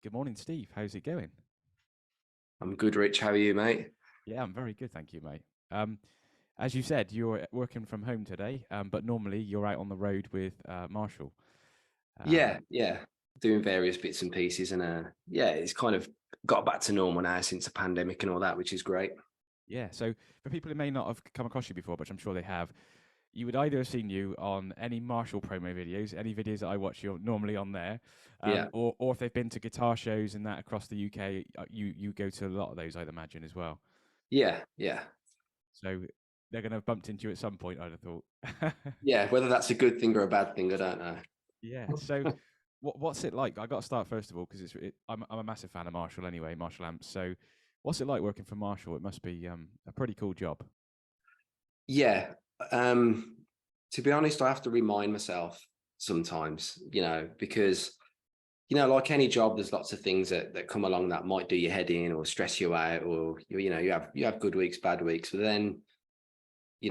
Good morning, Steve. How's it going? I'm good, Rich. How are you, mate? Yeah, I'm very good, thank you, mate. Um, as you said, you're working from home today, but normally you're out on the road with Marshall. Um, Yeah. Doing various bits and pieces, and yeah, it's kind of got back to normal now since the pandemic and all that, which is great. yeah, so for people who may not have come across you before, but I'm sure they have, you would either have seen you on any Marshall promo videos, any videos that I watch, you're normally on there, Yeah, or if they've been to guitar shows and that across the UK, you go to a lot of those, I'd imagine, as well. yeah. So they're going to have bumped into you at some point, I'd have thought. Yeah. Whether that's a good thing or a bad thing, I don't know. Yeah. So, what's it like? I got to start first of all because I'm a massive fan of Marshall anyway, Marshall amps. So, what's it like working for Marshall? It must be a pretty cool job. Yeah. Um, to be honest, I have to remind myself sometimes, because like any job, there's lots of things that come along that might do your head in or stress you out, or you have good weeks, bad weeks. But then,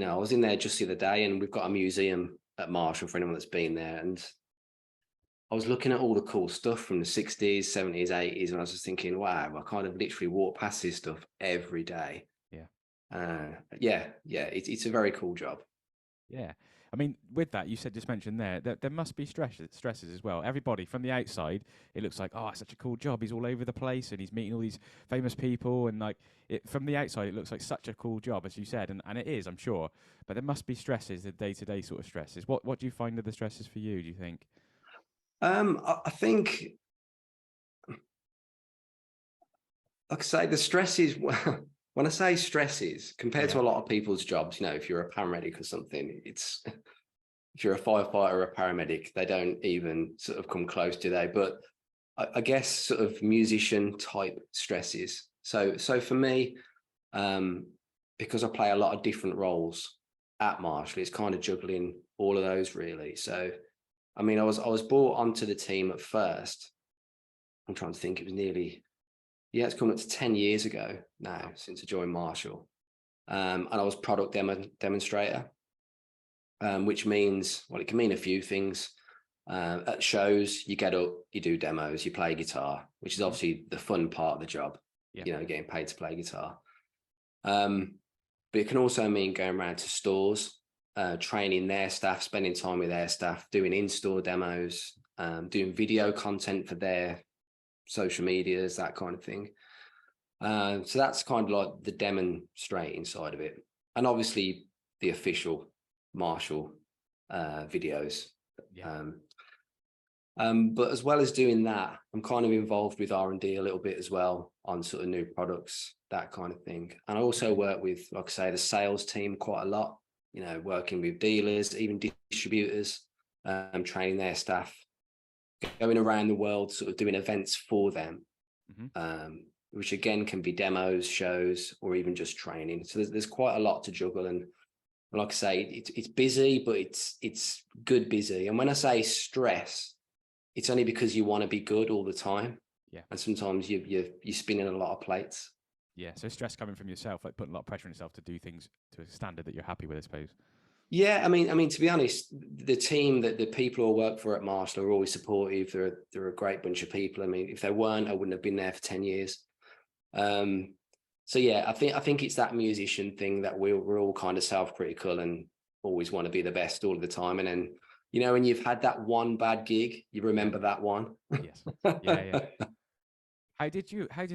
I was in there just the other day, and we've got a museum at Marshall for anyone that's been there, and I was looking at all the cool stuff from the 60s, 70s, 80s, and I was just thinking, wow, I kind of literally walk past this stuff every day. Yeah. Yeah, it's a very cool job. Yeah. I mean, with that, you said just mentioned there that there must be stresses as well. Everybody from the outside, it looks like, oh, it's such a cool job. He's all over the place and he's meeting all these famous people. And like, from the outside, it looks like such a cool job, as you said. And it is, I'm sure. But there must be stresses, the day to day sort of stresses. What do you find are the stresses for you, do you think? I think, like I say, the stresses. When I say stresses, compared Yeah. to a lot of people's jobs, if you're a paramedic or something, if you're a firefighter or a paramedic, they don't even sort of come close to that. But I guess sort of musician type stresses. So for me, um, because I play a lot of different roles at Marshall, it's kind of juggling all of those really. So I mean, I was brought onto the team at first. I'm trying to think. It was nearly, yeah, it's coming up to 10 years ago now Wow. since I joined Marshall. And I was product demonstrator, which means, well, it can mean a few things. At shows, you get up, you do demos, you play guitar, which is Hmm. obviously the fun part of the job, Yeah. getting paid to play guitar. Um, but it can also mean going around to stores, training their staff, spending time with their staff, doing in-store demos, doing video content for their social medias, that kind of thing. So that's kind of like the demonstrating side of it, and obviously the official Marshall videos. Yeah. Um, but as well as doing that, I'm kind of involved with R&D a little bit as well on sort of new products, that kind of thing. And I also Okay. work with, like I say, the sales team quite a lot, working with dealers, even distributors, training their staff, going around the world, sort of doing events for them, Hmm. um, which again can be demos, shows, or even just training. So there's quite a lot to juggle. And like I say, it's busy, but it's good busy. And when I say stress, it's only because you want to be good all the time, Yeah. and sometimes you're spinning a lot of plates. Yeah. So stress coming from yourself, like putting a lot of pressure on yourself to do things to a standard that you're happy with, I suppose. Yeah, I mean, to be honest, the team that the people who work for at Marshall are always supportive. They're a great bunch of people. I mean, if they weren't, I wouldn't have been there for 10 years. Um, so yeah, I think it's that musician thing that we're all kind of self-critical and always want to be the best all the time. And then, when you've had that one bad gig, you Yeah. remember that one. Yes. Yeah. Yeah. How did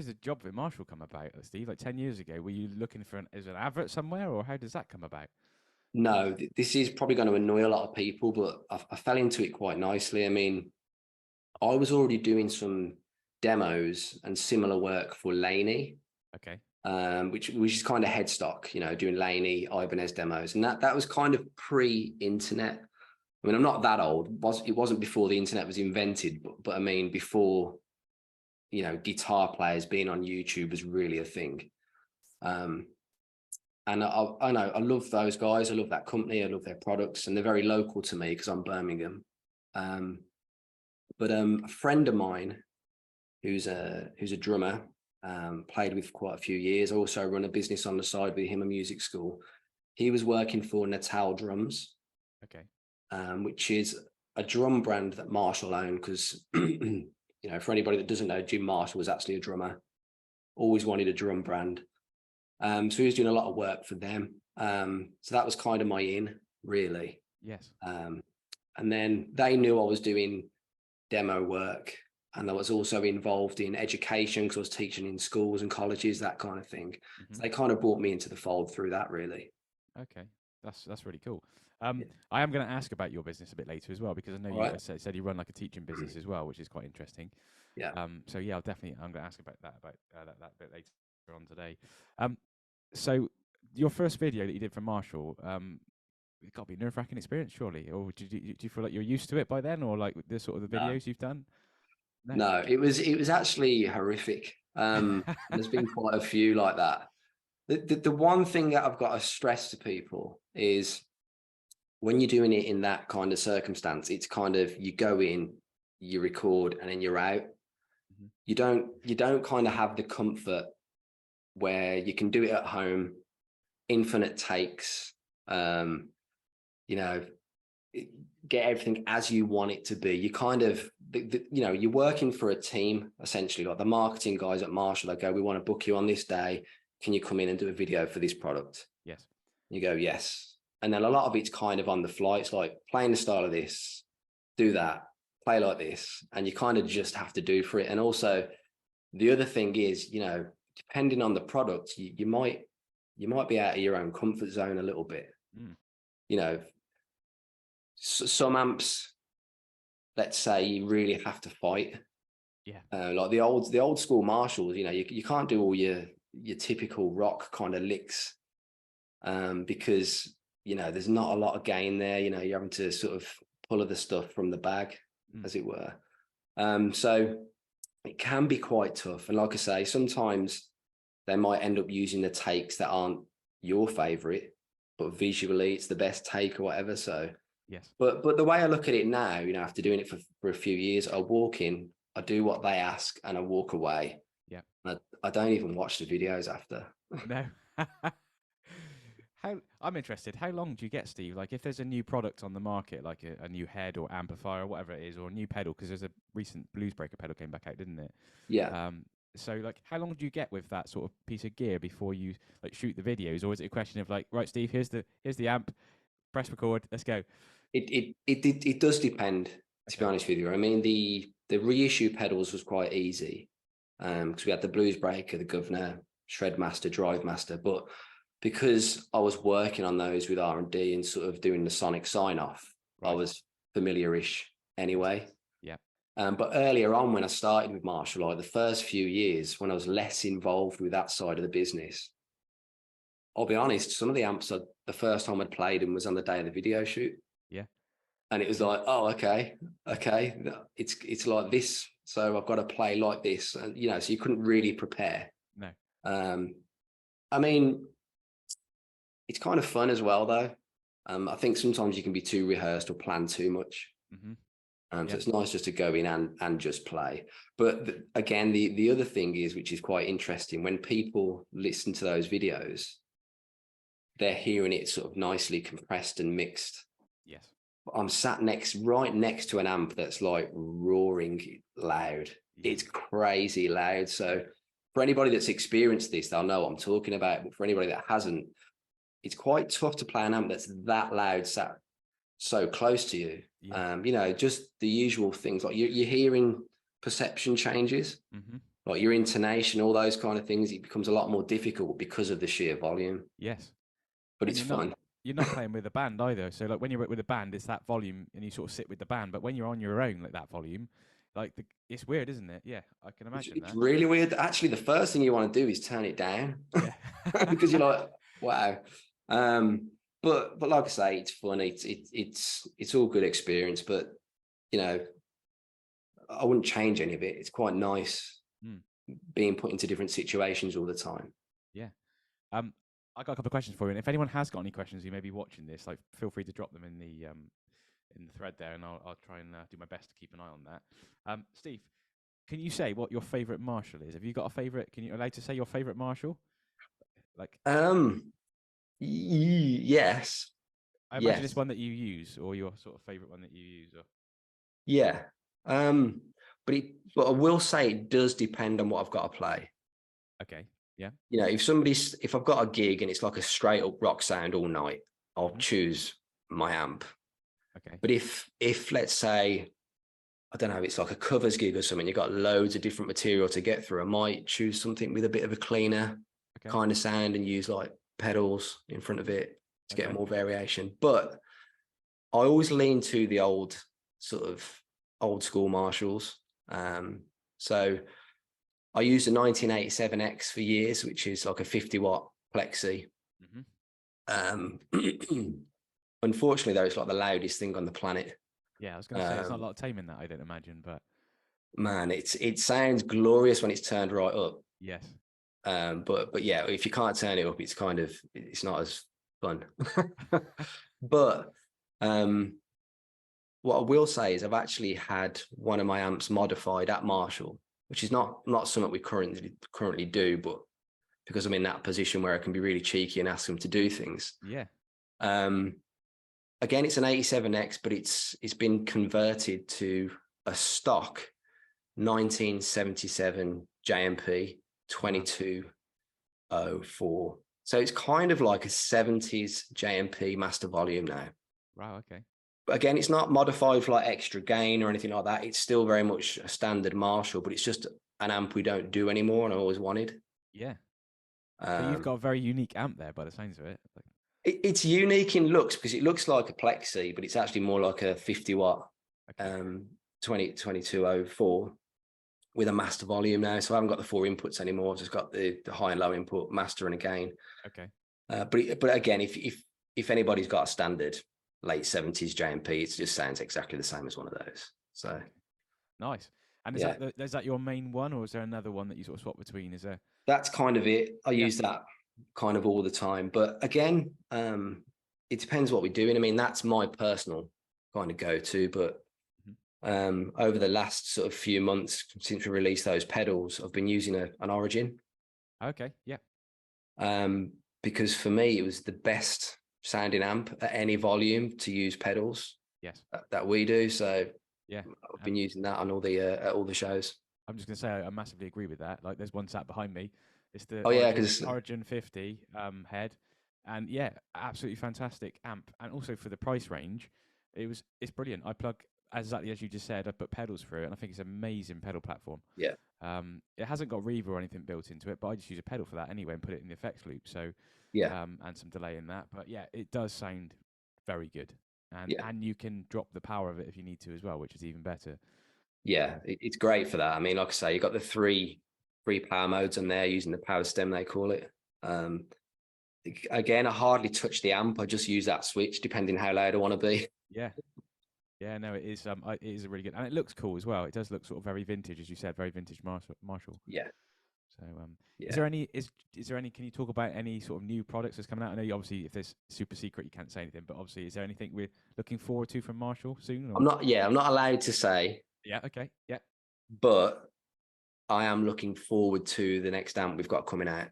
the job with Marshall come about, Steve? Like 10 years ago, were you looking for an advert somewhere, or how does that come about? No, this is probably going to annoy a lot of people, but I fell into it quite nicely. I mean, I was already doing some demos and similar work for Laney, Okay. which is kind of headstock, doing Laney, Ibanez demos, and that was kind of pre-internet. I mean, I'm not that old. It wasn't before the internet was invented, but I mean, before guitar players being on YouTube was really a thing. Um, and I know I love those guys. I love that company. I love their products, and they're very local to me because I'm Birmingham. Um, but a friend of mine who's a drummer, played with for quite a few years. I also run a business on the side with him, a music school. He was working for Natal Drums, Okay. which is a drum brand that Marshall owned because you know, for anybody that doesn't know, Jim Marshall was actually a drummer, always wanted a drum brand. So he was doing a lot of work for them. So that was kind of my in, really. Yes. And then they knew I was doing demo work, and I was also involved in education because I was teaching in schools and colleges, that kind of thing. So they kind of brought me into the fold through that, really. Okay, that's really cool. I am going to ask about your business a bit later as well, because I know All you right. said you run like a teaching business as well, which is quite interesting. Yeah. So yeah, I'm going to ask about that that bit later on today. So your first video that you did for Marshall, it got to be a nerve-wracking experience, surely, or do you feel like you're used to it by then, or like the sort of the No, videos you've done? No. no, it was actually horrific. There's been quite a few like that. The one thing that I've got to stress to people is when you're doing it in that kind of circumstance, it's kind of you go in, you record, and then you're out. Mhm. You don't kind of have the comfort where you can do it at home, infinite takes, you know, get everything as you want it to be. You kind of, you know, you're working for a team essentially. Like the marketing guys at Marshall, they go, "We want to book you on this day. Can you come in and do a video for this product?" Yes. You go, "Yes." And then a lot of it's kind of on the fly. It's like playing the style of this, do that, play like this, and you kind of just have to do for it. And also, the other thing is, you know, depending on the product, you might be out of your own comfort zone a little bit. Mm. You know, some amps, let's say, you really have to fight. Yeah. Like the old school Marshalls, you know, you can't do all your typical rock kind of licks, because you know there's not a lot of gain there. You know, you're having to sort of pull other stuff from the bag, as it were. So it can be quite tough. And like I say, sometimes they might end up using the takes that aren't your favorite, but visually it's the best take or whatever. So, Yes. but the way I look at it now, you know, after doing it for a few years, I walk in, I do what they ask, and I walk away. Yeah. I don't even watch the videos after. No. I'm interested. How long do you get, Steve? Like, if there's a new product on the market, like a new head or amplifier or whatever it is, or a new pedal, because there's a recent Blues Breaker pedal came back out, didn't it? Yeah. So, like, how long do you get with that sort of piece of gear before you like shoot the videos, or is it a question of like, right, Steve, here's the amp, press record, let's go? It does depend, to be Okay. honest with you. I mean, the reissue pedals was quite easy, because we had the Blues Breaker, the Governor, Shred Master, Drive Master, but because I was working on those with R&D and sort of doing the sonic sign off, I Right. was familiar-ish anyway. Yeah. But earlier on, when I started with Marshall, like the first few years, when I was less involved with that side of the business, I'll be honest, some of the amps, the first time I'd played them was on the day of the video shoot. Yeah. And it was like, oh, okay, it's like this, so I've got to play like this, and you know, so you couldn't really prepare. No. I mean, it's kind of fun as well, though. I think sometimes you can be too rehearsed or plan too much. So Yeah. it's nice just to go in and just play. But again, the other thing is, which is quite interesting, when people listen to those videos, they're hearing it sort of nicely compressed and mixed. Yes. I'm sat right next to an amp that's like roaring loud. Yeah. It's crazy loud. So for anybody that's experienced this, they'll know what I'm talking about. But for anybody that hasn't, it's quite tough to play an amp that's that loud, sat so close to you. Yeah. You know, just the usual things like you're hearing perception changes, like your intonation, all those kind of things. It becomes a lot more difficult because of the sheer volume. Yes. But And it's fun. you're not playing with a band either. So like when you're with a band, it's that volume, and you sort of sit with the band. But when you're on your own, like that volume, like it's weird, isn't it? Yeah, I can imagine It's that. really weird. Actually, the first thing you want to do is turn it down. Yeah. Because you're like, wow. But like I say, it's fun. It's all good experience. But you know, I wouldn't change any of it. It's quite nice being put into different situations all the time. Yeah. I got a couple of questions for you, and if anyone has got any questions, you may be watching this, like feel free to drop them in the thread there, and I'll try and do my best to keep an eye on that. Steve, can you say what your favorite Marshall is? Have you got a favorite? Can you allowed to say your favorite Marshall? Like, Yes, I imagine yes, it's one that you use, or your sort of favorite one that you use. Or yeah. but I will say it does depend on what I've got to play. Okay. Yeah. You know, if I've got a gig and it's like a straight up rock sound all night, I'll choose my amp. Okay. But if let's say, I don't know, it's like a covers gig or something, you've got loads of different material to get through, I might choose something with a bit of a cleaner kind of sound and use like pedals in front of it to get more variation. But I always lean to the old school Marshalls. So I used a 1987X for years, which is like a 50-watt plexi. Unfortunately, though, it's like the loudest thing on the planet. Yeah, I was going to say, there's not a lot of tame in that, I don't imagine, but man, it sounds glorious when it's turned right up. yes. But yeah, if you can't turn it up, it's not as fun. But what I will say is I've actually had one of my amps modified at Marshall, which is not something we currently do, but because I'm in that position where I can be really cheeky and ask them to do things. Yeah. Again, it's an 87X, but it's been converted to a stock 1977 JMP 2204. So it's kind of like a 70s JMP master volume now. Wow. Okay. But again, it's not modified for like extra gain or anything like that. It's still very much a standard Marshall, but it's just an amp we don't do anymore and I always wanted. Yeah. So you've got a very unique amp there by the sounds of it. It's unique in looks because it looks like a plexi, but it's actually more like a 50-watt 2204 with a master volume now. So I haven't got the 4 inputs anymore. I've just got the high and low input, master and a gain. Okay. But again, if anybody's got a standard late 70s JMP, it just sounds exactly the same as one of those. So nice. And is that your main one, or is there another one that you sort of swap between? That's kind of it. I use that kind of all the time. But again, it depends what we're doing. I mean, that's my personal kind of go-to. But over the last sort of few months since we released those pedals, I've been using an Origin. Okay. Yeah. Because for me, it was the best sounding amp at any volume to use pedals. Yes. That we do. So yeah, I've been using that on all the shows. I'm just going to say I massively agree with that. Like, there's one sat behind me. It's the Origin 50 head, and yeah, absolutely fantastic amp. And also for the price range, it's brilliant. I plug exactly as you just said. I put pedals through it, and I think it's an amazing pedal platform. Yeah. It hasn't got reverb or anything built into it, but I just use a pedal for that anyway and put it in the effects loop. So yeah, and some delay in that. But yeah, it does sound very good, and you can drop the power of it if you need to as well, which is even better. Yeah, it's great for that. I mean, like I say, you've got the three power modes on there using the power stem, they call it. Again, I hardly touch the amp. I just use that switch depending how loud I want to be. Yeah. Yeah, no, it is a really good, and it looks cool as well. It does look sort of very vintage, as you said, very vintage Marshall. Yeah. So, is there any? Can you talk about any sort of new products that's coming out? I know obviously if there's super secret, you can't say anything. But obviously, is there anything we're looking forward to from Marshall soon? Or? I'm not allowed to say. Yeah. Okay. Yeah. But I am looking forward to the next amp we've got coming out.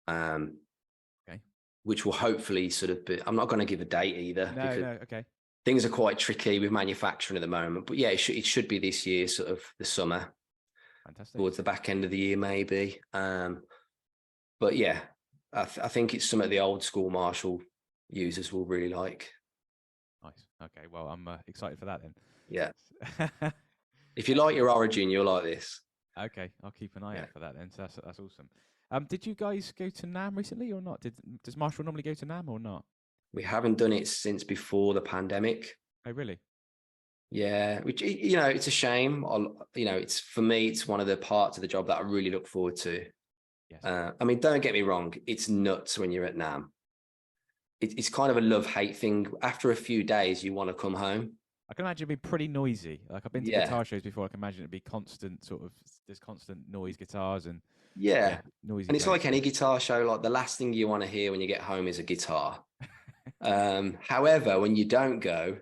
Okay. Which will hopefully sort of be. I'm not going to give a date either. No. Okay. Things are quite tricky with manufacturing at the moment, but yeah, it should be this year, sort of the summer. Fantastic. Towards the back end of the year, maybe. But yeah, I think it's some of the old school Marshall users will really like. Nice. Okay. Well, I'm excited for that then. Yeah. If you like your Origin, you'll like this. Okay, I'll keep an eye out for that then. So that's awesome. Did you guys go to NAMM recently or not? Does Marshall normally go to NAMM or not? We haven't done it since before the pandemic. Oh, really? Yeah, which, it's a shame. It's for me, it's one of the parts of the job that I really look forward to. Yes. I mean, don't get me wrong, it's nuts when you're at NAMM. It's kind of a love-hate thing. After a few days, you want to come home. I can imagine it'd be pretty noisy. Like, I've been to guitar shows before. I can imagine it'd be constant there's constant noise guitars and noisy. And it's like any guitar show. Like, the last thing you want to hear when you get home is a guitar. However, when you don't go,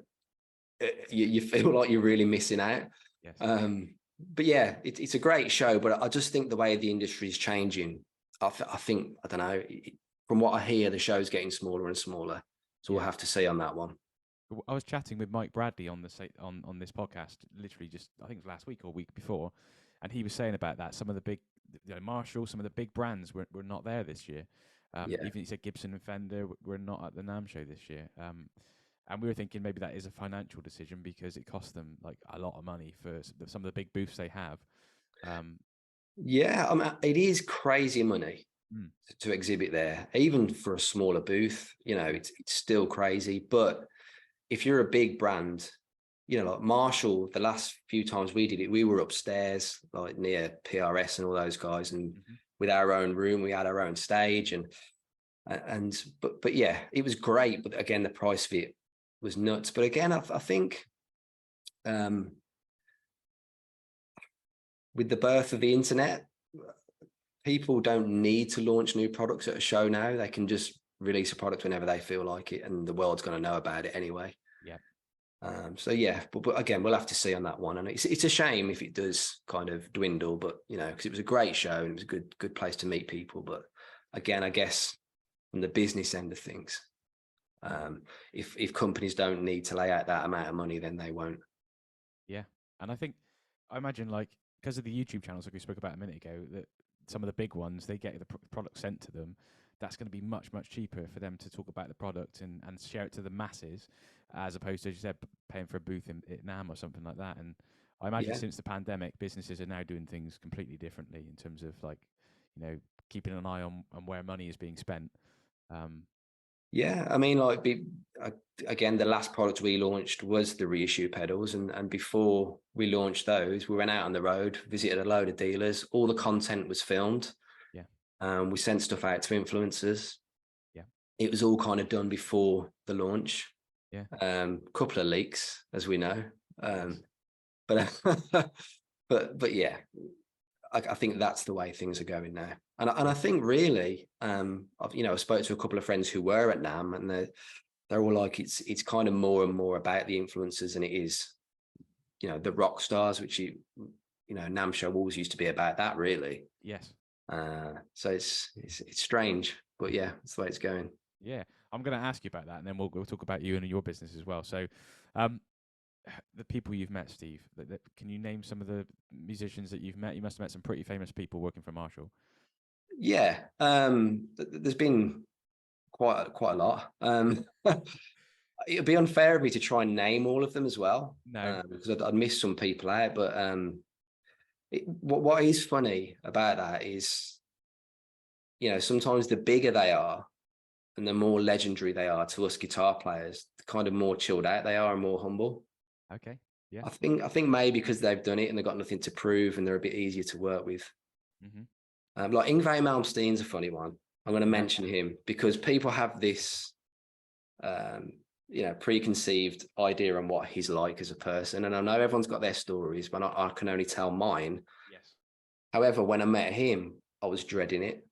you feel like you're really missing out. Yes. But yeah, it's a great show. But I just think the way the industry is changing, I think, I don't know, from what I hear, the show's getting smaller and smaller. So we'll have to see on that one. I was chatting with Mike Bradley on on this podcast, literally just I think it was last week or week before, and he was saying about that some of the big, Marshall, some of the big brands were not there this year. Yeah. Even he said Gibson and Fender were not at the NAMM show this year. And we were thinking maybe that is a financial decision because it costs them like a lot of money for some of the big booths they have. Yeah, I mean, it is crazy money Mm. to exhibit there, even for a smaller booth. You know, it's still crazy. But if you're a big brand, you know, like Marshall, the last few times we did it, we were upstairs, like near PRS and all those guys, and Mm-hmm. with our own room, we had our own stage, but yeah, it was great. But again, the price of it was nuts. But again, I think with the birth of the internet, people don't need to launch new products at a show now. They can just release a product whenever they feel like it, and the world's going to know about it anyway. Yeah. So yeah, but again, we'll have to see on that one. And it's a shame if it does kind of dwindle, but you know, because it was a great show and it was a good place to meet people. But again, I guess from the business end of things, if companies don't need to lay out that amount of money, then they won't. Yeah. And I imagine like because of the YouTube channels like we spoke about a minute ago, that some of the big ones they get the product sent to them. That's going to be much cheaper for them to talk about the product and share it to the masses, as opposed to, as you said, paying for a booth in NAMM or something like that. And I imagine Yeah. since the pandemic, businesses are now doing things completely differently in terms of like, keeping an eye on where money is being spent. Yeah, I mean, again, the last product we launched was the reissue pedals, and before we launched those, we went out on the road, visited a load of dealers. All the content was filmed. Yeah. We sent stuff out to influencers. Yeah. It was all kind of done before the launch. Yeah. Couple of leaks, as we know. Yes. But but yeah, I think that's the way things are going now. And I think really, I spoke to a couple of friends who were at NAMM, and they're all like, it's kind of more and more about the influencers than it is, the rock stars, which NAMM show always used to be about that, really. Yes. So it's strange, but yeah, that's the way it's going. Yeah. I'm going to ask you about that, and then we'll talk about you and your business as well. So, the people you've met, Steve, can you name some of the musicians that you've met? You must have met some pretty famous people working for Marshall. Yeah, there's been quite a lot. It'd be unfair of me to try and name all of them as well, No. because I'd miss some people out. But what is funny about that is, sometimes the bigger they are and the more legendary they are to us guitar players, the kind of more chilled out they are and more humble. Okay. Yeah. I think maybe because they've done it and they've got nothing to prove and they're a bit easier to work with. Mm-hmm. Like Yngwie Malmsteen's a funny one. I'm going to Yeah. mention him because people have this preconceived idea on what he's like as a person, and I know everyone's got their stories, but I can only tell mine. Yes. However, when I met him, I was dreading it,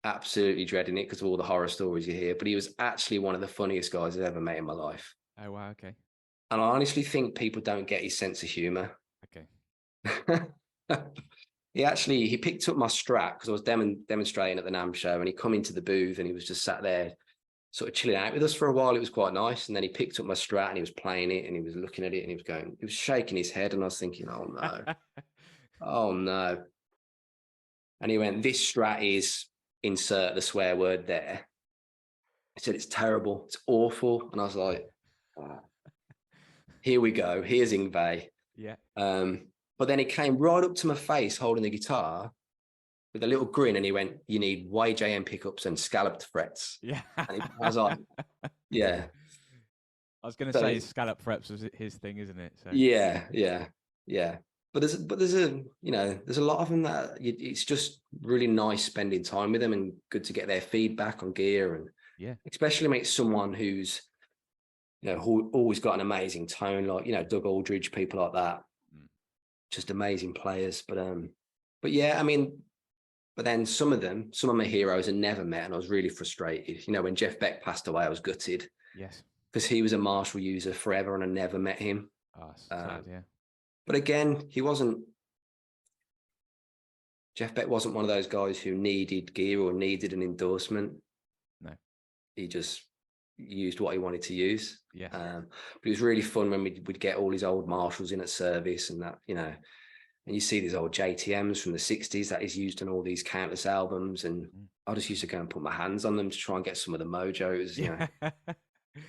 absolutely dreading it, because of all the horror stories you hear. But he was actually one of the funniest guys I've ever met in my life. Oh wow. Okay. And I honestly think people don't get his sense of humor. Okay. He picked up my Strat because I was demonstrating at the NAMM show, and he come into the booth and he was just sat there sort of chilling out with us for a while. It was quite nice. And then he picked up my Strat and he was playing it and he was looking at it and he was shaking his head. And I was thinking, oh no, oh no. And he went, this Strat is, insert the swear word there. He said, it's terrible. It's awful. And I was like, oh, here we go. Here's Yngwie. Yeah. But then he came right up to my face holding the guitar with a little grin, and he went, you need YJM pickups and scalloped frets. Yeah. And I was like, yeah. I was going to say scallop frets was his thing, isn't it? So. Yeah. But there's a lot of them that it's just really nice spending time with them and good to get their feedback on gear, and especially meet someone who's who always got an amazing tone, like Doug Aldridge, people like that, just amazing players. But yeah, I mean, but then some of my heroes I never met, and I was really frustrated. When Jeff Beck passed away, I was gutted. Yes. Because he was a Marshall user forever, and I never met him. Oh, sad, yeah. But again, Jeff Beck wasn't one of those guys who needed gear or needed an endorsement. No. He just used what he wanted to use. Yeah. But it was really fun when we'd get all his old Marshalls in at service and that, you know, and you see these old JTMs from the 60s that he's used on all these countless albums. And I just used to go and put my hands on them to try and get some of the mojo. It was, you know,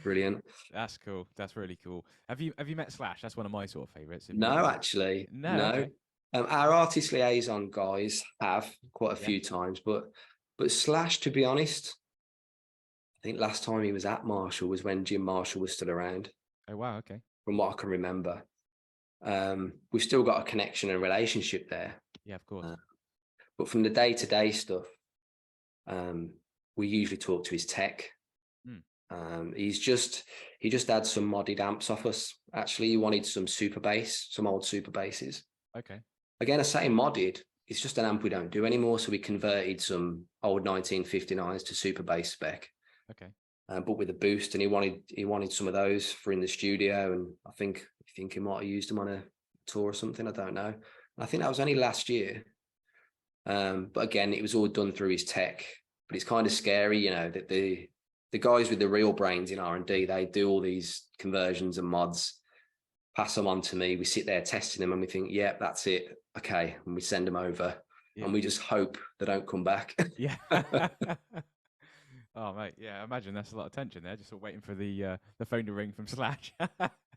brilliant. That's cool. That's really cool. Have you met Slash? That's one of my sort of favorites. No, actually, No. Okay. Our artist liaison guys have quite a Yeah. few times, but Slash, to be honest, I think last time he was at Marshall was when Jim Marshall was still around. Oh wow. Okay. From what I can remember, we've still got a connection and relationship there. Yeah, of course. But from the day-to-day stuff, we usually talk to his tech. He just had some modded amps off us. Actually, he wanted some super bass, some old super basses. Okay. Again, I say modded. It's just an amp we don't do anymore. So we converted some old 1959s to super bass spec. Okay. But with a boost, and he wanted some of those for in the studio. And I think he might have used them on a tour or something. I don't know. I think that was only last year. But again, it was all done through his tech. But it's kind of scary, you know, that the guys with the real brains in R&D, they do all these conversions and mods, pass them on to me. We sit there testing them and we think, yeah, that's it. Okay. And we send them over and we just hope they don't come back. Yeah. Oh, mate. Yeah. I imagine that's a lot of tension there. Just sort of waiting for the phone to ring from Slash.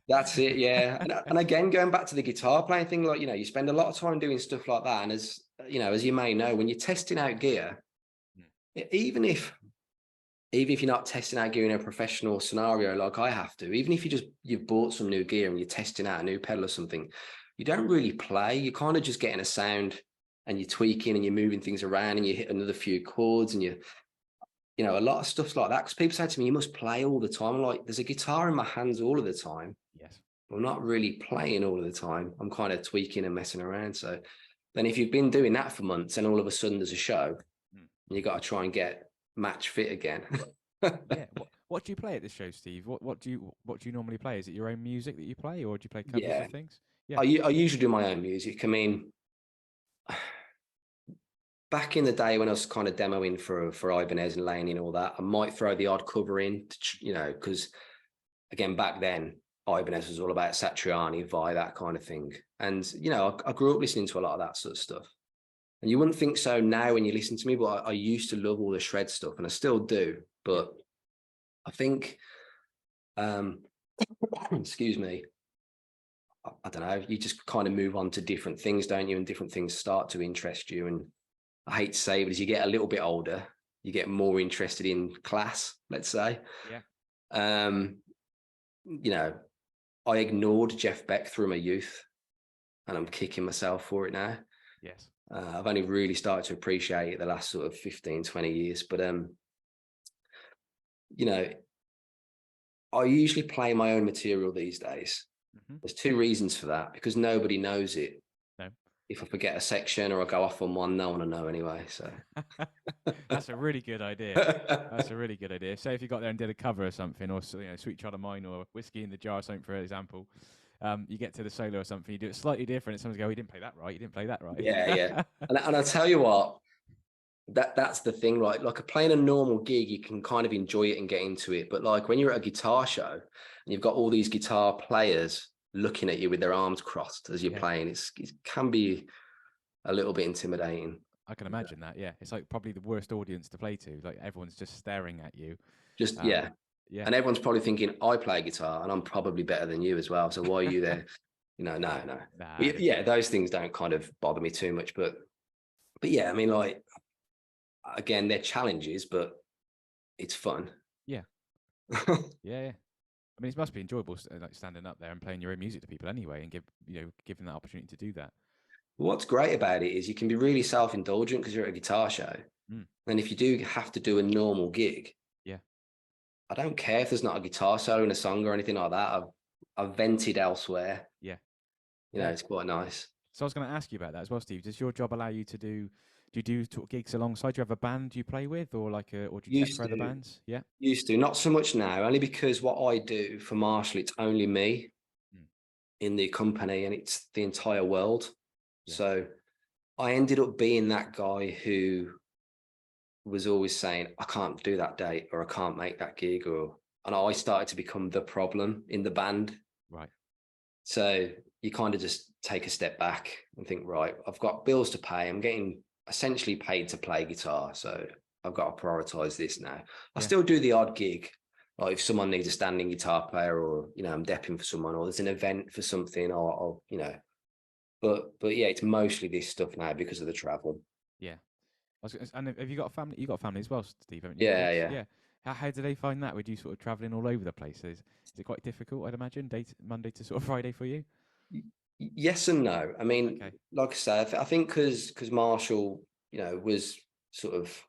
That's it. Yeah. And again, going back to the guitar playing thing, like, you know, you spend a lot of time doing stuff like that. And as you know, as you may know, when you're testing out gear, even if you're not testing out gear in a professional scenario like I have to, even if you've bought some new gear and you're testing out a new pedal or something, you don't really play. You're kind of just getting a sound and you're tweaking and you're moving things around and you hit another few chords and you know, a lot of stuff's like that. Because people say to me, you must play all the time. I'm like, there's a guitar in my hands all of the time. Yes. I'm not really playing all of the time. I'm kind of tweaking and messing around. So then if you've been doing that for months and all of a sudden there's a show, you got to try and get match fit again. Yeah. What do you play at this show, Steve? What do you normally play? Is it your own music that you play, or do you play covers of things? Yeah. I usually do my own music. I mean, back in the day when I was kind of demoing for Ibanez and Laney and all that, I might throw the odd cover in, you know, because again, back then, Ibanez was all about Satriani, Vi, that kind of thing. And, you know, I grew up listening to a lot of that sort of stuff. And you wouldn't think so now when you listen to me, but I used to love all the shred stuff and I still do. But I think, excuse me, I don't know, you just kind of move on to different things, don't you? And different things start to interest you. And I hate to say, but as you get a little bit older, you get more interested in class, let's say. Yeah. You know, I ignored Jeff Beck through my youth and I'm kicking myself for it now. Yes. I've only really started to appreciate it the last sort of 15, 20 years. But, you know, I usually play my own material these days. There's two reasons for that, because nobody knows it. No. If I forget a section or I go off on one, no one will know anyway. So that's a really good idea. That's a really good idea. Say if you got there and did a cover or something, or, you know, Sweet Child of Mine or Whiskey in the Jar or something, for example. You get to the solo or something, you do it slightly different. Someone's go, "You didn't play that right. You didn't play that right." Yeah. And I tell you what, that's the thing, right? Like playing a normal gig, you can kind of enjoy it and get into it. But like when you're at a guitar show and you've got all these guitar players looking at you with their arms crossed as you're playing, it can be a little bit intimidating. I can imagine that. Yeah, it's like probably the worst audience to play to. Like everyone's just staring at you. Just yeah. And everyone's probably thinking, I play guitar and I'm probably better than you as well. So why are you there? You know, no. Nah. Yeah, those things don't kind of bother me too much. But yeah, I mean, like, again, they're challenges, but it's fun. Yeah. Yeah. I mean, it must be enjoyable, like standing up there and playing your own music to people anyway, and giving that opportunity to do that. What's great about it is you can be really self-indulgent because you're at a guitar show. And if you do have to do a normal gig, I don't care if there's not a guitar solo in a song or anything like that. I've vented elsewhere. Yeah. You know, it's quite nice. So I was going to ask you about that as well, Steve. Does your job allow you to do you do sort of gigs alongside? Do you have a band you play with, or or do you check for other bands? Yeah. Used to, not so much now, only because what I do for Marshall, it's only me in the company and it's the entire world. Yeah. So I ended up being that guy who was always saying, I can't do that date, or I can't make that gig, or and I started to become the problem in the band. Right. So you kind of just take a step back and think, right, I've got bills to pay. I'm getting essentially paid to play guitar. So I've got to prioritize this now. I still do the odd gig. Like if someone needs a standing guitar player, or, you know, I'm depping for someone, or there's an event for something, or you know, but yeah, it's mostly this stuff now because of the travel. Yeah. And have you got a family? You got a family as well, Steve, haven't you? Yeah, Kids? yeah. Yeah. How do they find that? With you sort of traveling all over the place? Is it quite difficult? I'd imagine Monday to sort of Friday for you. Yes and no. I mean, Okay. like I say, I think because Marshall, you know, was sort of,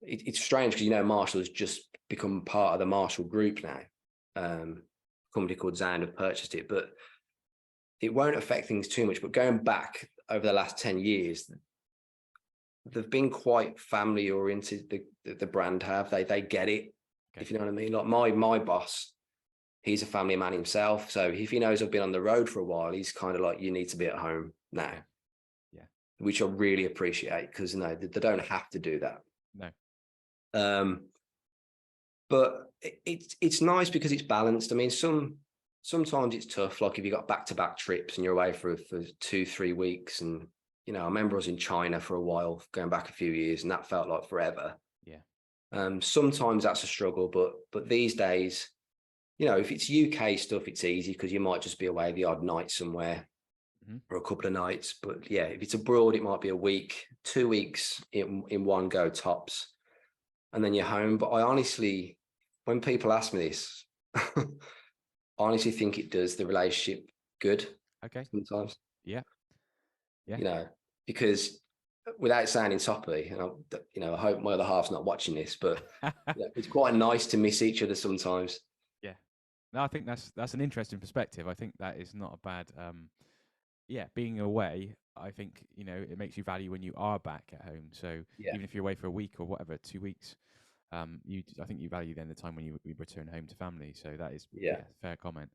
it's strange because, you know, Marshall has just become part of the Marshall Group now. A company called Zand have purchased it, but it won't affect things too much. But going back over the last 10 years, they've been quite family oriented. The brand have, they get it, Okay. if you know what I mean. Like my boss, he's a family man himself. So if he knows I've been on the road for a while, he's kind of like, you need to be at home now. Yeah. Which I really appreciate, because no, they don't have to do that. No. But it's nice because it's balanced. I mean, sometimes it's tough. Like if you got back-to-back trips and you're away for 2-3 weeks, and, you know, I remember I was in China for a while, going back a few years, and that felt like forever. Yeah. Sometimes that's a struggle, but these days, you know, if it's UK stuff, it's easy because you might just be away the odd night somewhere, or a couple of nights. But yeah, if it's abroad, it might be a week, 2 weeks in one go tops, and then you're home. But I honestly, when people ask me this, I honestly think it does the relationship good. Okay. Sometimes. Yeah. Yeah. You know, because without sounding soppy, and you know, I hope my other half's not watching this, but you know, it's quite nice to miss each other sometimes. Yeah. No, I think that's an interesting perspective. I think that is not a bad. Yeah, being away, I think, you know, it makes you value when you are back at home. So Yeah, even if you're away for a week or whatever, 2 weeks, I think you value then the time when you return home to family. So that is, yeah. fair comment.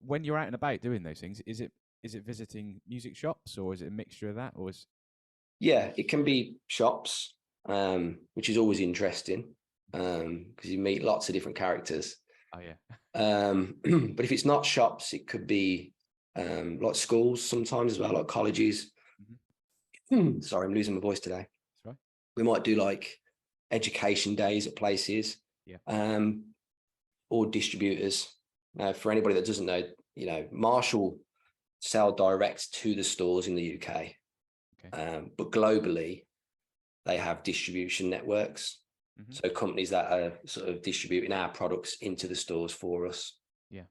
When you're out and about doing those things, is it visiting music shops, or is it a mixture of that, or is Yeah, it can be shops, which is always interesting, because you meet lots of different characters. oh yeah. But if it's not shops, it could be like schools sometimes as well, like colleges. Sorry, I'm losing my voice today. That's right. We might do like education days at places, Yeah. or distributors. Now, for anybody that doesn't know, you know, Marshall sell direct to the stores in the UK. Okay. But globally, they have distribution networks. So companies that are sort of distributing our products into the stores for us. Yeah.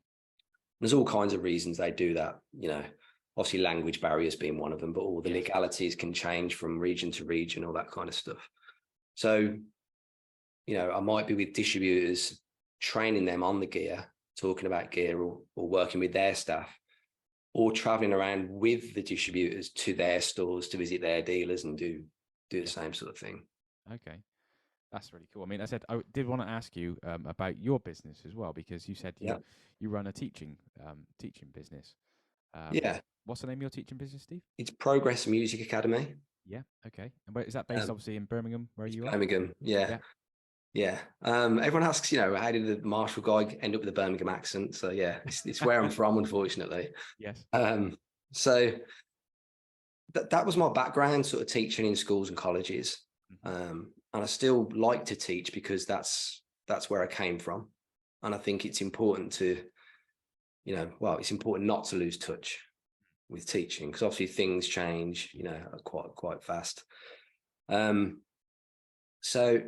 There's all kinds of reasons they do that. You know, obviously language barriers being one of them, but all the Yes. legalities can change from region to region, all that kind of stuff. So, you know, I might be with distributors, training them on the gear, talking about gear, or working with their staff, or traveling around with the distributors to their stores to visit their dealers and do the same sort of thing. Okay. That's really cool. I mean, I said I did want to ask you about your business as well, because you said Yeah. you run a teaching business. Yeah. What's the name of your teaching business, Steve? It's Progress Music Academy. Yeah. Okay. And where is that based? Obviously in Birmingham, where you are. Birmingham. Yeah. Yeah. Yeah. Everyone asks, you know, how did the Marshall guy end up with a Birmingham accent? So yeah, it's where I'm from, unfortunately. Yes. So that was my background, sort of teaching in schools and colleges. And I still like to teach because that's where I came from. And I think it's important to, you know, well, it's important not to lose touch with teaching, because obviously things change, you know, quite fast. So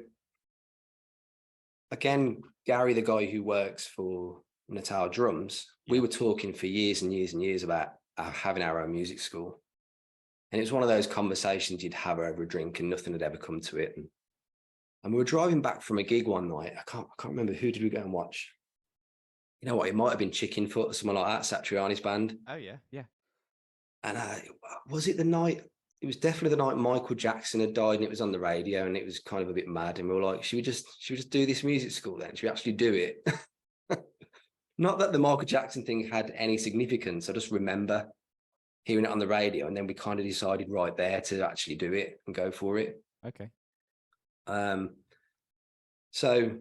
again, Gary, the guy who works for Natal Drums, we were talking for years and years and years about having our own music school. And it was one of those conversations you'd have over a drink and nothing had ever come to it. And we were driving back from a gig one night. I can't remember, who did we go and watch? You know what? It might have been Chicken Foot or someone like that, Satriani's band. Oh yeah. Yeah. And was it the night? It was definitely the night Michael Jackson had died, and it was on the radio, and it was kind of a bit mad. And we were like, should we just do this music school then? Should we actually do it? Not that the Michael Jackson thing had any significance. I just remember hearing it on the radio, and then we kind of decided right there to actually do it and go for it. Okay. So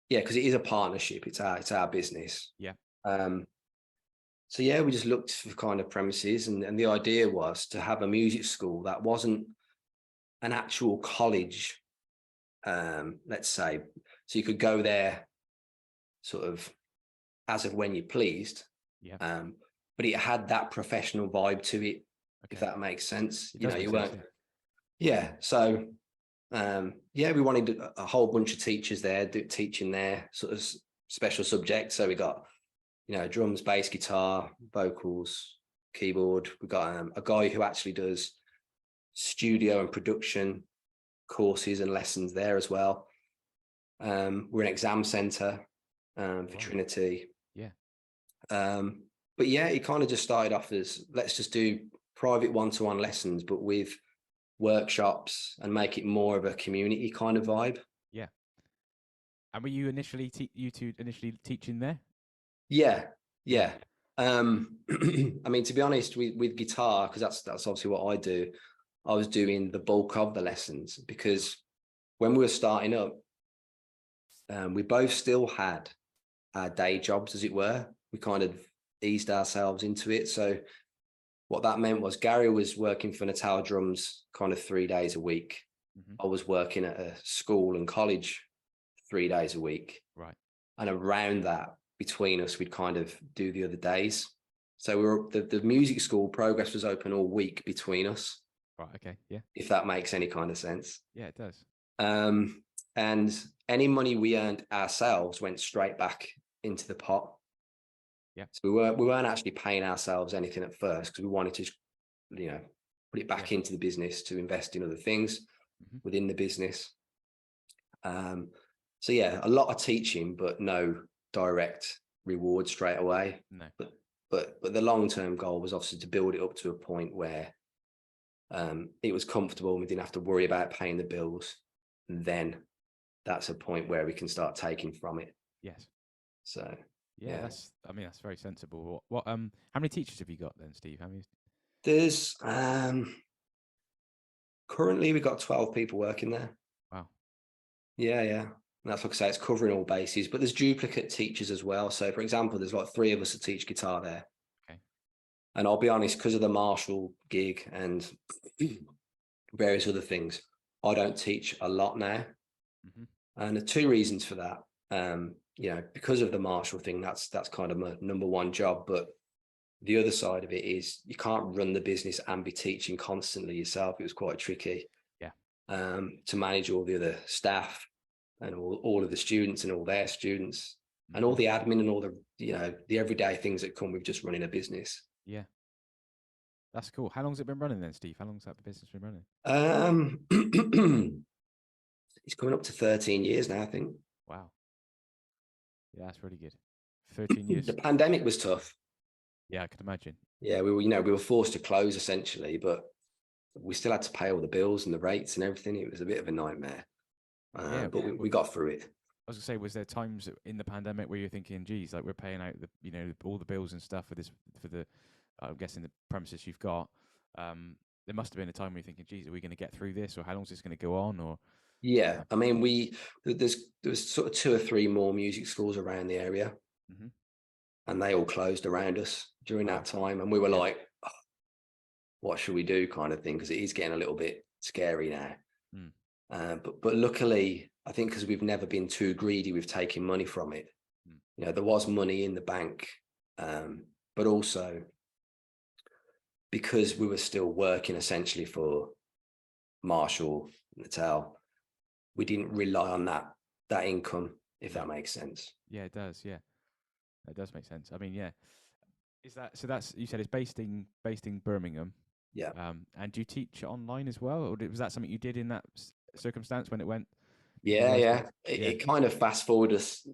yeah, because it is a partnership. It's our business. Yeah. So yeah, we just looked for kind of premises, and the idea was to have a music school that wasn't an actual college, let's say. So you could go there sort of as of when you pleased. Yeah. But it had that professional vibe to it, if Okay. that makes sense. It You does know, make you sense, weren't. Yeah. So yeah, we wanted a whole bunch of teachers there teaching their sort of special subjects. So we got, you know, drums, bass, guitar, vocals, keyboard. We got a guy who actually does studio and production courses and lessons there as well. We're an exam center for Wow. Trinity. Yeah. But yeah, it kind of just started off as, let's just do private one-to-one lessons, but with workshops, and make it more of a community kind of vibe. Yeah. And were you initially initially teaching there? Yeah. Yeah. I mean, to be honest, with guitar, because that's obviously what I do, I was doing the bulk of the lessons, because when we were starting up, we both still had our day jobs, as it were. We kind of eased ourselves into it. So what that meant was Gary was working for Natal Drums kind of 3 days a week. Mm-hmm. I was working at a school and college 3 days a week. Right. And around that, between us, we'd kind of do the other days. So we were the music school progress was open all week between us. Right. Okay. Yeah. If that makes any kind of sense. Yeah, it does. And any money we earned ourselves went straight back into the pot. Yeah. So we weren't actually paying ourselves anything at first, because we wanted to, you know, put it back into the business to invest in other things within the business. So yeah, a lot of teaching, but no direct reward straight away. No. But the long-term goal was obviously to build it up to a point where it was comfortable and we didn't have to worry about paying the bills. And then that's a point where we can start taking from it. Yes. So yeah, that's very sensible. What how many teachers have you got then, Steve? How many? There's currently we've got 12 people working there. Wow. Yeah. And that's like I say, it's covering all bases, but there's duplicate teachers as well. So for example, there's like 3 of us that teach guitar there. Okay. And I'll be honest, because of the Marshall gig and various other things, I don't teach a lot now. And there are 2 reasons for that. You know, because of the Marshall thing, that's kind of my number one job. But the other side of it is you can't run the business and be teaching constantly yourself. It was quite tricky. Yeah. To manage all the other staff and all of the students and all their students and all the admin and all the, you know, the everyday things that come with just running a business. Yeah. That's cool. How long's it been running then, Steve? How long's that business been running? It's coming up to 13 years now, I think. Wow. Yeah, that's really good. 13 years. The pandemic was tough. Yeah, I can imagine. Yeah, we were forced to close essentially, but we still had to pay all the bills and the rates and everything. It was a bit of a nightmare. But we got through it. I was gonna say, was there times in the pandemic where you're thinking, geez, like we're paying out the, you know, all the bills and stuff for the I'm guessing the premises you've got. There must have been a time where you're thinking, geez, are we going to get through this, or how long is this going to go on? Or yeah, I mean, there was sort of 2 or 3 more music schools around the area, and they all closed around us during that time, and we were like, oh, what should we do, kind of thing, because it is getting a little bit scary now. But luckily, I think because we've never been too greedy with taking money from it, you know, there was money in the bank, but also because we were still working essentially for Marshall, Natal, we didn't rely on that income, if that makes sense. Yeah, it does. Yeah, it does make sense. I mean, yeah. Is that so? That's, you said it's based in Birmingham. Yeah. And do you teach online as well, or was that something you did in that circumstance when it went? Yeah. It kind of fast forwarded us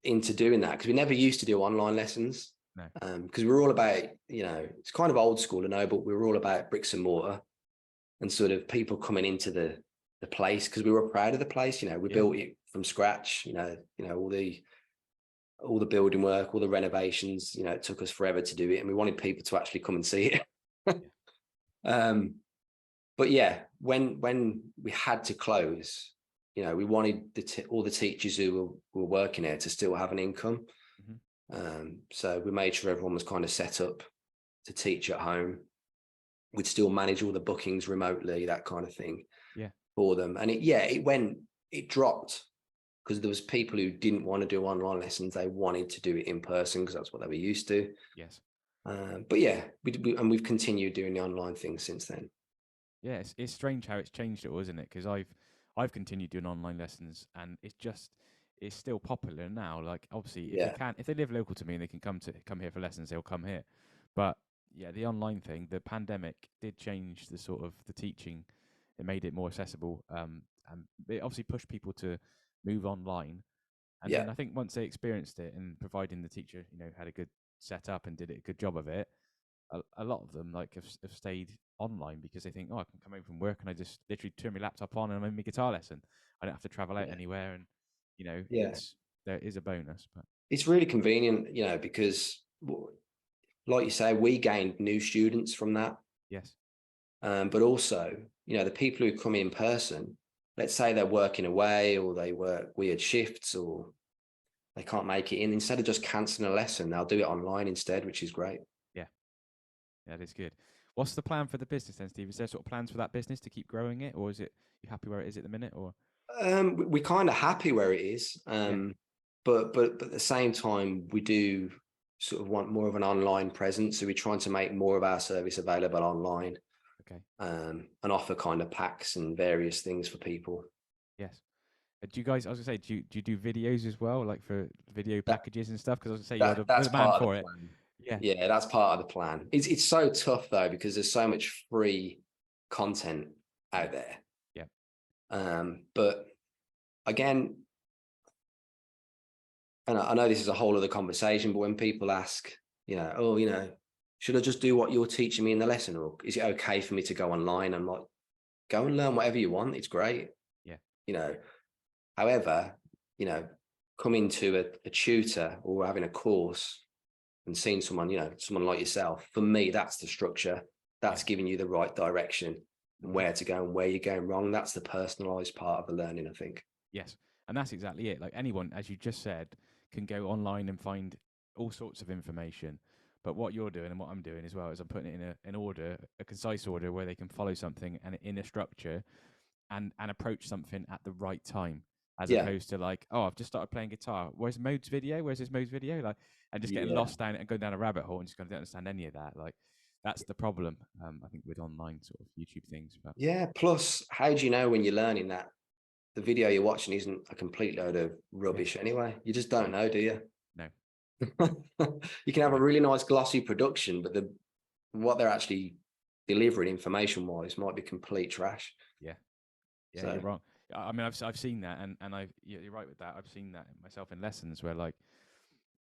into doing that, because we never used to do online lessons. No. Because we were all about, you know, it's kind of old school, I know, but we were all about bricks and mortar and sort of people coming into the place, because we were proud of the place. You know, we built it from scratch. You know, all the building work, all the renovations. You know, it took us forever to do it, and we wanted people to actually come and see it. But yeah, when we had to close, you know, we wanted all the teachers who were working here to still have an income. So we made sure everyone was kind of set up to teach at home. We'd still manage all the bookings remotely, that kind of thing, for them. And it dropped because there was people who didn't want to do online lessons. They wanted to do it in person because that's what they were used to. Yes. But yeah, we've continued doing the online thing since then. Yeah, it's strange how it's changed it all, isn't it? Because I've continued doing online lessons, and it's still popular now. Like, obviously, if they live local to me and they can come here for lessons, they'll come here. But yeah, the online thing, the pandemic did change the sort of the teaching. It made it more accessible, and it obviously pushed people to move online. And then I think once they experienced it, and providing the teacher, had a good setup and did a good job of it, a lot of them have stayed online because they think, oh, I can come home from work and I just literally turn my laptop on and I'm in my guitar lesson. I don't have to travel out anywhere, and there is a bonus. But it's really convenient, because like you say, we gained new students from that. Yes. But also, the people who come in person, let's say they're working away or they work weird shifts or they can't make it in, instead of just cancelling a lesson, they'll do it online instead, which is great. Yeah, that is good. What's the plan for the business then, Steve? Is there sort of plans for that business to keep growing it, or is it you happy where it is at the minute? Or we're kind of happy where it is, but at the same time, we do sort of want more of an online presence. So we're trying to make more of our service available online. Okay. And offer kind of packs and various things for people. Yes. Do you guys? I was gonna say, do you do videos as well, like for video packages and stuff? Because I was gonna say that's you're the man part for of the it. plan. Yeah. Yeah, that's part of the plan. It's so tough though because there's so much free content out there. Yeah. But again, and I know this is a whole other conversation, but when people ask, should I just do what you're teaching me in the lesson, or is it okay for me to go online? I'm like, go and learn whatever you want. It's great. Yeah. However, coming to a tutor or having a course and seeing someone like yourself, for me, that's the structure. That's giving you the right direction and where to go and where you're going wrong. That's the personalized part of the learning, I think. Yes. And that's exactly it. Like anyone, as you just said, can go online and find all sorts of information. But what you're doing and what I'm doing as well is I'm putting it in an order, a concise order where they can follow something and in a structure and approach something at the right time, as opposed to like, oh, I've just started playing guitar. Where's Mode's video? Where's this Mode's video? Like, and just getting lost down it and going down a rabbit hole and just don't understand any of that. Like, that's the problem, I think, with online sort of YouTube things. But plus, how do you know when you're learning that the video you're watching isn't a complete load of rubbish anyway? You just don't know, do you? No. You can have a really nice glossy production, but what they're actually delivering information wise might be complete trash. Yeah, so, you're wrong. I mean, I've seen that, and you're right with that. I've seen that myself in lessons where like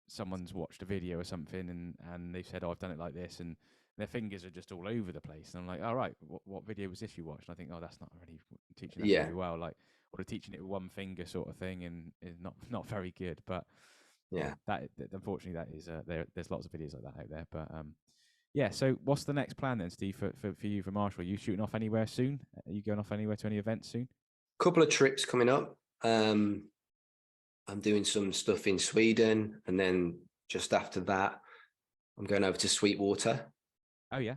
someone's watched a video or something and they've said, oh, I've done it like this, and their fingers are just all over the place. And I'm like, all right, what video was this you watched? And I think, oh, that's not really teaching that very well. Like, or they're teaching it with one finger sort of thing, and is not very good. But that unfortunately that is there's lots of videos like that out there. But yeah. So what's the next plan then, Steve, for you, for Marshall? Are you shooting off anywhere soon? Are you going off anywhere to any events soon? Couple of trips coming up. I'm doing some stuff in Sweden, and then just after that, I'm going over to Sweetwater. Oh yeah.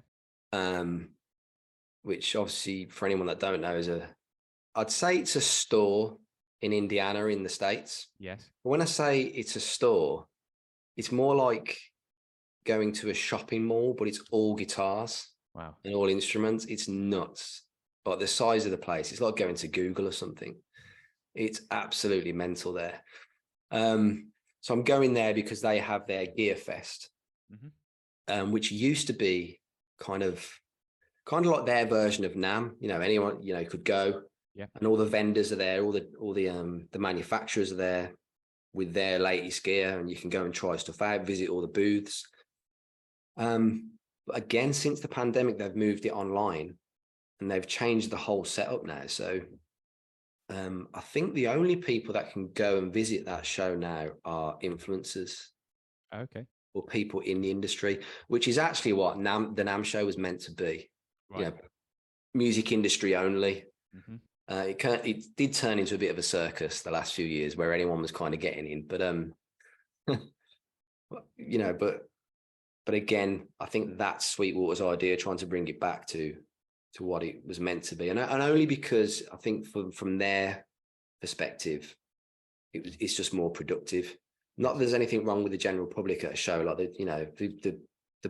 Which obviously, for anyone that don't know, I'd say it's a store in Indiana in the States. Yes. But when I say it's a store, it's more like going to a shopping mall, but it's all guitars. Wow. And all instruments. It's nuts. But the size of the place, it's like going to Google or something. It's absolutely mental there. So I'm going there because they have their Gear Fest, which used to be kind of like their version of NAMM. Anyone could go, and all the vendors are there, all the manufacturers are there with their latest gear, and you can go and try stuff out, visit all the booths. But again, since the pandemic, they've moved it online, and they've changed the whole setup now. So I think the only people that can go and visit that show now are influencers. Okay. Or people in the industry, which is actually what the NAMM show was meant to be. Right. Music industry only. It did turn into a bit of a circus the last few years, where anyone was kind of getting in. But you know, but again, I think that's Sweetwater's idea, trying to bring it back to what it was meant to be, and only because I think from their perspective, it's just more productive. Not that there's anything wrong with the general public at a show like the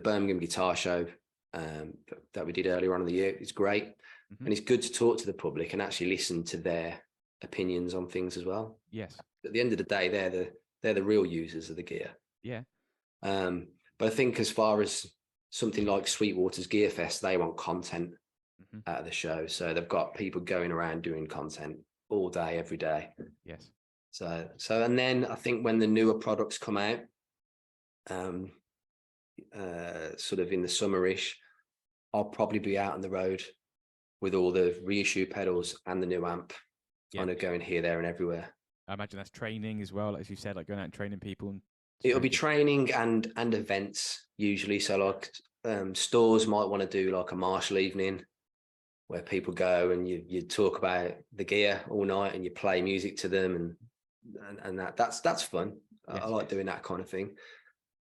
Birmingham Guitar Show that we did earlier on in the year. It's great, and it's good to talk to the public and actually listen to their opinions on things as well. Yes. At the end of the day, they're the real users of the gear. Yeah. But I think as far as something like Sweetwater's Gear Fest, they want content out of the show, so they've got people going around doing content all day, every day. Yes. So and then I think when the newer products come out, sort of in the summerish, I'll probably be out on the road with all the reissue pedals and the new amp, kind of going here, there, and everywhere. I imagine that's training as well, as you said, like going out and training people. And it'll be training and events usually. So like stores might want to do like a Marshall evening, where people go and you talk about the gear all night and you play music to them, and that's fun. Yes, I like doing that kind of thing.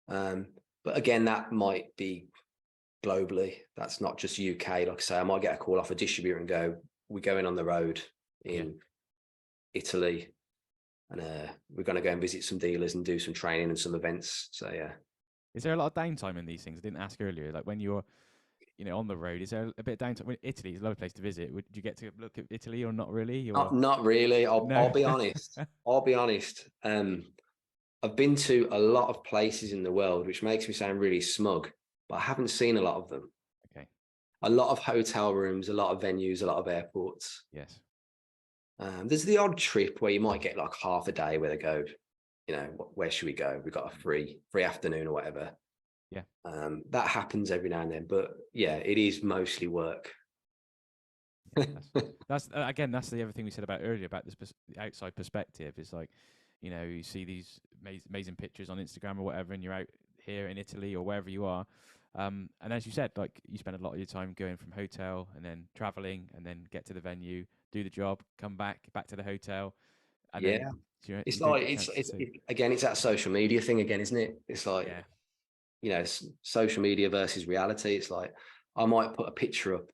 But again, that might be globally. That's not just UK. Like I say, I might get a call off a distributor and go, we're going on the road in Italy, and we're going to go and visit some dealers and do some training and some events. So yeah. Is there a lot of downtime in these things? I didn't ask earlier. Like when you're, on the road, is there a bit of downtime? Italy is a lovely place to visit. Would you get to look at Italy or not really? Or? Not really. I'll be honest. I'll be honest. I've been to a lot of places in the world, which makes me sound really smug, but I haven't seen a lot of them. Okay. A lot of hotel rooms, a lot of venues, a lot of airports. Yes. There's the odd trip where you might get like half a day where they go, where should we go? We've got a free afternoon or whatever. Yeah. That happens every now and then, but yeah, it is mostly work. Yeah, that's again, that's the other thing we said about earlier about the outside perspective. It's like, you see these amazing pictures on Instagram or whatever, and you're out here in Italy or wherever you are. And as you said, like you spend a lot of your time going from hotel and then traveling and then get to the venue, do the job, come back to the hotel. And then, it's like, again, it's that social media thing again, isn't it? It's like, social media versus reality. It's like, I might put a picture up.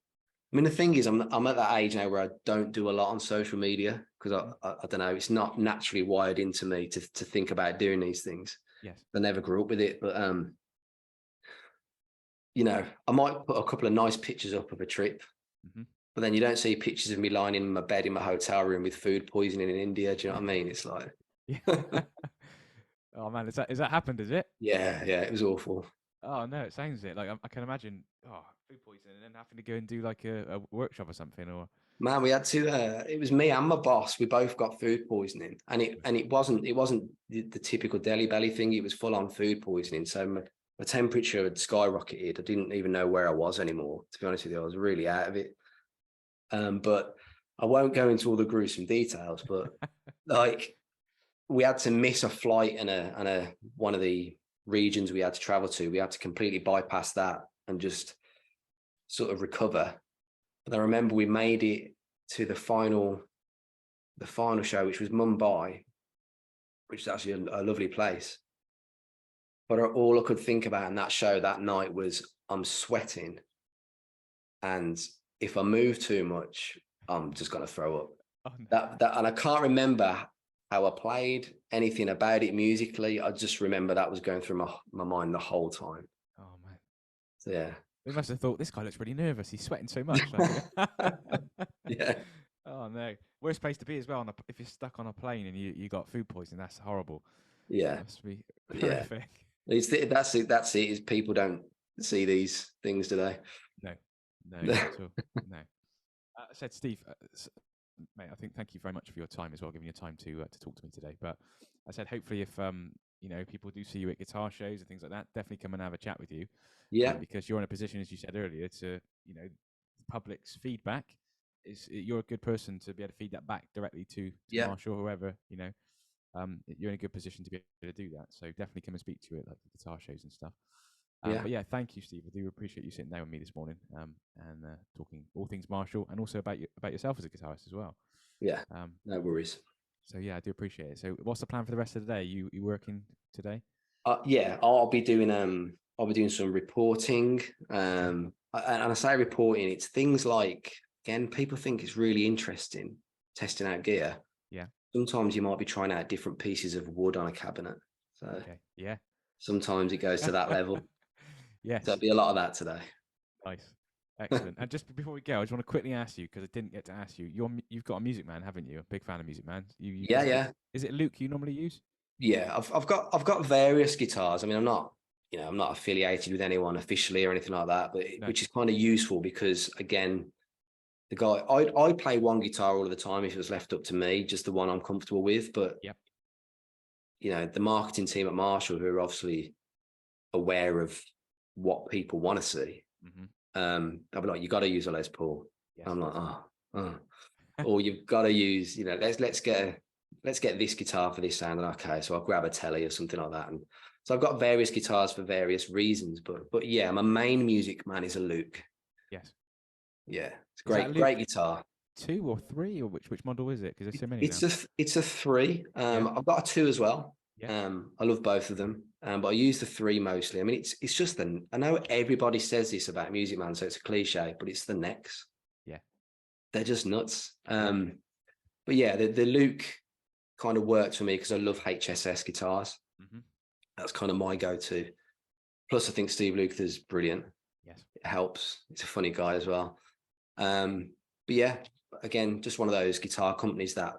I mean, the thing is, I'm at that age now where I don't do a lot on social media because I don't know, it's not naturally wired into me to think about doing these things. Yes. I never grew up with it, but I might put a couple of nice pictures up of a trip, but then you don't see pictures of me lying in my bed in my hotel room with food poisoning in India. Do you know what I mean? It's like, oh man, is that happened? Is it? Yeah, it was awful. Oh no, it sounds it. Like I can imagine. Oh, food poisoning, and then having to go and do like a workshop or something. Or man, we had to. It was me and my boss. We both got food poisoning, and it wasn't the typical deli belly thing. It was full on food poisoning. So my temperature had skyrocketed. I didn't even know where I was anymore. To be honest with you, I was really out of it. But I won't go into all the gruesome details. But like, we had to miss a flight and a one of the regions we had to travel to. We had to completely bypass that and just sort of recover. But I remember we made it to the final show, which was Mumbai, which is actually a lovely place. But all I could think about in that show that night was, I'm sweating, and if I move too much, I'm just going to throw up. Oh, no. That, and I can't remember how I played, anything about it musically. I just remember that was going through my mind the whole time. Oh man. So, yeah. They must have thought, this guy looks really nervous. He's sweating so much. Yeah. Oh no. Worst place to be as well. If you're stuck on a plane and you got food poisoning, that's horrible. Yeah. That must be horrific. Yeah. That's it. Is people don't see these things, do they? No, not at all. No. I said, Steve, mate, thank you very much for your time as well, giving your time to talk to me today. But I said, hopefully, if people do see you at guitar shows and things like that, definitely come and have a chat with you. Yeah, because you're in a position, as you said earlier, to the public's feedback you're a good person to be able to feed that back directly to Marshall, whoever. You're in a good position to be able to do that. So definitely come and speak to you at like the guitar shows and stuff. Yeah. But yeah, thank you, Steve. I do appreciate you sitting there with me this morning, and talking all things Marshall, and also about yourself as a guitarist as well. Yeah. Um, No worries. so yeah, I do appreciate it. So what's the plan for the rest of the day? You working today? Yeah, I'll be doing some reporting. And I say reporting, it's things like, again, people think it's really interesting testing out gear. Yeah. Sometimes you might be trying out different pieces of wood on a cabinet. So Okay. Yeah. sometimes it goes to that level. Yes. So there'll be a lot of that today. Nice. Excellent. And just before we go, I just want to quickly ask you, because I didn't get to ask you. You've got a Music Man, haven't you? A big fan of Music Man. Yeah, yeah. Is it Luke you normally use? Yeah, I've got various guitars. I mean, I'm not affiliated with anyone officially or anything like that, but No. which is kind of useful because, again, the guy I play one guitar all of the time if it was left up to me, just the one I'm comfortable with. But Yep. the marketing team at Marshall, who are obviously aware of what people want to see, Mm-hmm. I'll be like, you got to use a Les Paul. Yes. I'm like, or you've got to use, let's get this guitar for this sound. And okay, so I'll grab a Telly or something like that. And so I've got various guitars for various reasons, but yeah, my main Music Man is a Luke. Yes. Yeah, it's Luke great guitar. 2 or 3, or which model is it? Because there's so many now. It's a 3. Yeah. I've got a 2 as well. Yeah. I love both of them, but I use the 3 mostly. I mean, it's just I know everybody says this about Music Man, so it's a cliche, but it's the necks. Yeah. They're just nuts. But yeah, the Luke kind of worked for me because I love HSS guitars. Mm-hmm. That's kind of my go-to. Plus, I think Steve Lukather's brilliant. Yes. It helps. It's a funny guy as well. But yeah, again, just one of those guitar companies that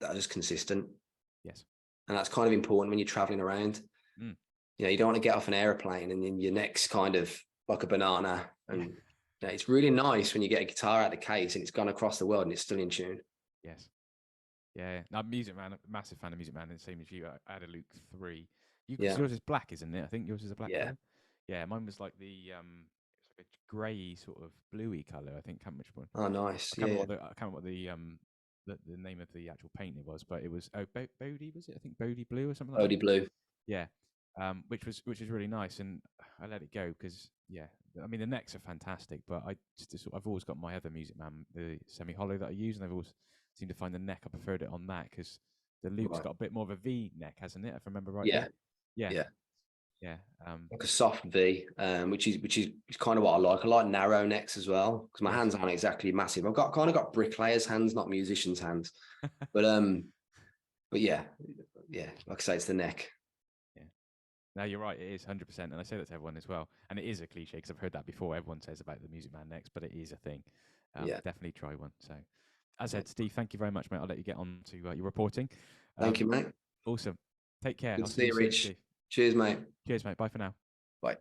are just consistent. Yes. And that's kind of important when you're traveling around. Mm. You don't want to get off an airplane and then your neck's kind of like a banana. And it's really nice when you get a guitar out of the case and it's gone across the world and it's still in tune. Yes. Yeah. No, Music Man, massive fan of Music Man, and same as you. I had a Luke 3. Yours is black, isn't it? I think yours is a black color. Yeah, mine was like it's like a grey sort of bluey color. I think. Can't remember which one. Oh, nice. I can't remember what the name of the actual paint it was, but it was Bodie, was it? I think Bodie blue or something like Bodie that. blue. Yeah. Which was really nice, and I let it go because I mean the necks are fantastic, but I've always got my other Music Man, the semi hollow that I use, and I've always seemed to find the neck. I preferred it on that because the Luke's got a bit more of a V neck, hasn't it? If I remember right. Yeah. Like a soft V, which is kind of what I like. I like narrow necks as well because my hands aren't exactly massive. I've got bricklayers' hands, not musicians' hands. But yeah, like I say, it's the neck. Yeah. No, you're right. It is 100%, and I say that to everyone as well. And it is a cliche because I've heard that before. Everyone says about the Music Man necks, but it is a thing. Definitely try one. So, as I said, Steve, thank you very much, mate. I'll let you get on to your reporting. Thank you, mate. Awesome. Take care. Good I'll to see you, soon, Rich. Steve. Cheers, mate. Cheers, mate. Bye for now. Bye.